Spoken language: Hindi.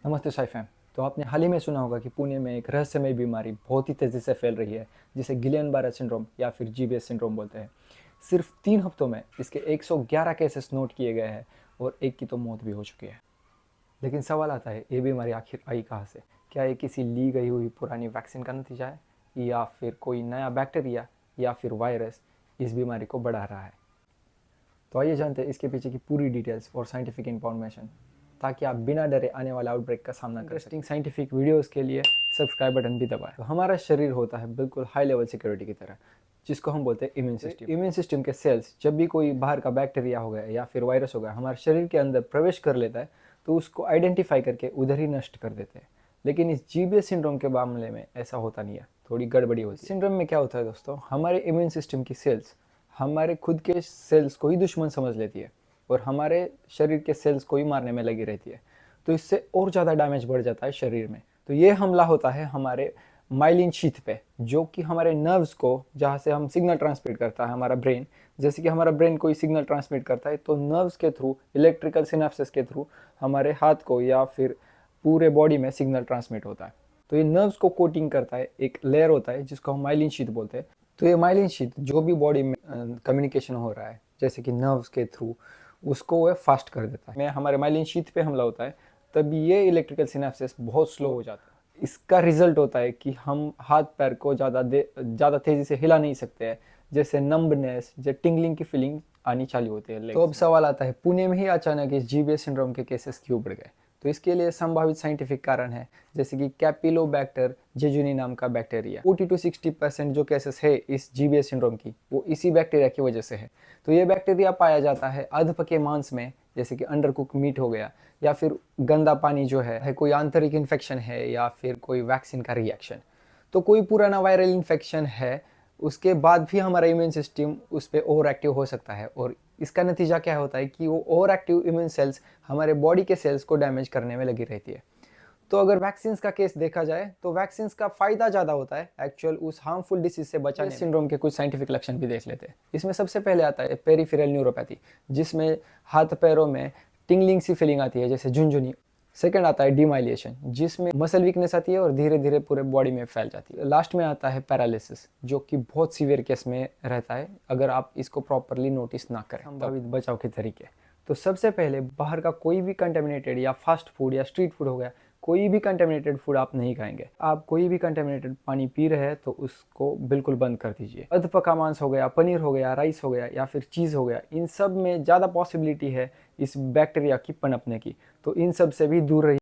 नमस्ते साई फैम। तो आपने हाल ही में सुना होगा कि पुणे में एक रहस्यमय बीमारी बहुत ही तेज़ी से फैल रही है, जिसे गिलियन बारे सिंड्रोम या फिर जीबीएस सिंड्रोम बोलते हैं। सिर्फ 3 हफ्तों में इसके 111 केसेस नोट किए गए हैं और एक की तो मौत भी हो चुकी है। लेकिन सवाल आता है, ये बीमारी आखिर आई कहाँ से? क्या ये किसी ली गई हुई पुरानी वैक्सीन का नतीजा है, या फिर कोई नया बैक्टीरिया या फिर वायरस इस बीमारी को बढ़ा रहा है? तो आइए जानते हैं इसके पीछे की पूरी डिटेल्स और साइंटिफिक इन्फॉर्मेशन, ताकि आप बिना डरे आने वाले आउटब्रेक का सामना कर सकें। साइंटिफिक वीडियोस के लिए सब्सक्राइब बटन भी दबाएं। तो हमारा शरीर होता है बिल्कुल हाई लेवल सिक्योरिटी की तरह, जिसको हम बोलते हैं इम्यून सिस्टम। इम्यून सिस्टम के सेल्स जब भी कोई बाहर का बैक्टीरिया हो गया या फिर वायरस हो गया हमारे शरीर के अंदर प्रवेश कर लेता है, तो उसको आइडेंटिफाई करके उधर ही नष्ट कर देते हैं। लेकिन इस जीबीएस सिंड्रोम के मामले में ऐसा होता नहीं है, थोड़ी गड़बड़ी होती है। सिंड्रोम में क्या होता है दोस्तों, हमारे इम्यून सिस्टम की सेल्स हमारे खुद के सेल्स को ही दुश्मन समझ लेती है और हमारे शरीर के सेल्स को ही मारने में लगी रहती है। तो इससे और ज़्यादा डैमेज बढ़ जाता है शरीर में। तो ये हमला होता है हमारे माइलिन शीथ पे, जो कि हमारे नर्व्स को, जहाँ से हम सिग्नल ट्रांसमिट करता है हमारा ब्रेन, जैसे कि हमारा ब्रेन कोई सिग्नल ट्रांसमिट करता है, तो नर्व्स के थ्रू, इलेक्ट्रिकल सिनेप्सिस के थ्रू हमारे हाथ को या फिर पूरे बॉडी में सिग्नल ट्रांसमिट होता है। तो ये नर्व्स को कोटिंग करता है, एक लेयर होता है जिसको हम माइलिन शीथ बोलते हैं। तो ये माइलिन शीथ जो भी बॉडी में कम्युनिकेशन हो रहा है, जैसे कि नर्व्स के थ्रू, उसको वह फास्ट कर देता है। में हमारे माइलिन शीथ पे हमला होता है, तभी ये इलेक्ट्रिकल सिनेप्सिस बहुत स्लो हो जाता है। इसका रिजल्ट होता है कि हम हाथ पैर को ज़्यादा तेज़ी से हिला नहीं सकते हैं, जैसे नंबनेस, जैसे टिंगलिंग की फीलिंग आनी चालू होती है। तो अब सवाल आता है, पुणे में ही अचानक इस जीबीएस सिंड्रोम के केसेस क्यों बढ़ गए? तो इसके लिए संभावित साइंटिफिक कारण है, जैसे कि कैपिलोबैक्टर जेजुनी नाम का बैक्टीरिया। 40 to 60% जो केसेस है इस जीबीएस सिंड्रोम की, वो इसी बैक्टीरिया की वजह से है। तो ये बैक्टीरिया पाया जाता है अधपके मांस में, जैसे कि अंडर कुक मीट हो गया, या फिर गंदा पानी जो है कोई आंतरिक इन्फेक्शन है, या फिर कोई वैक्सीन का रिएक्शन। तो कोई पुराना वायरल इन्फेक्शन है, उसके बाद भी हमारा इम्यून सिस्टम उस पर ओवर एक्टिव हो सकता है, और इसका नतीजा क्या होता है कि वो ओवर एक्टिव इम्यून सेल्स हमारे बॉडी के सेल्स को डैमेज करने में लगी रहती है। तो अगर वैक्सीन्स का केस देखा जाए तो वैक्सीन्स का फायदा ज़्यादा होता है एक्चुअल उस हार्मफुल डिसीज से बचाने। सिंड्रोम के कुछ साइंटिफिक लक्षण भी देख लेते हैं। इसमें सबसे पहले आता है पेरिफेरल न्यूरोपैथी, जिसमें हाथ पैरों में टिंगलिंग सी फीलिंग आती है, जैसे झुनझुनी। सेकेंड आता है डिमाइलिएशन, जिसमें मसल वीकनेस आती है और धीरे धीरे पूरे बॉडी में फैल जाती है। लास्ट में आता है पैरालिसिस, जो कि बहुत सीवियर केस में रहता है अगर आप इसको प्रॉपरली नोटिस ना करें। संभावित बचाव के तरीके, तो सबसे पहले बाहर का कोई भी कंटेमिनेटेड या फास्ट फूड या स्ट्रीट फूड हो गया, कोई भी कंटेमिनेटेड फूड आप नहीं खाएंगे। आप कोई भी कंटेमिनेटेड पानी पी रहे हैं तो उसको बिल्कुल बंद कर दीजिए। अधपका मांस हो गया, पनीर हो गया, राइस हो गया या फिर चीज़ हो गया, इन सब में ज़्यादा पॉसिबिलिटी है इस बैक्टीरिया की पनपने की, तो इन सब से भी दूर रहिए।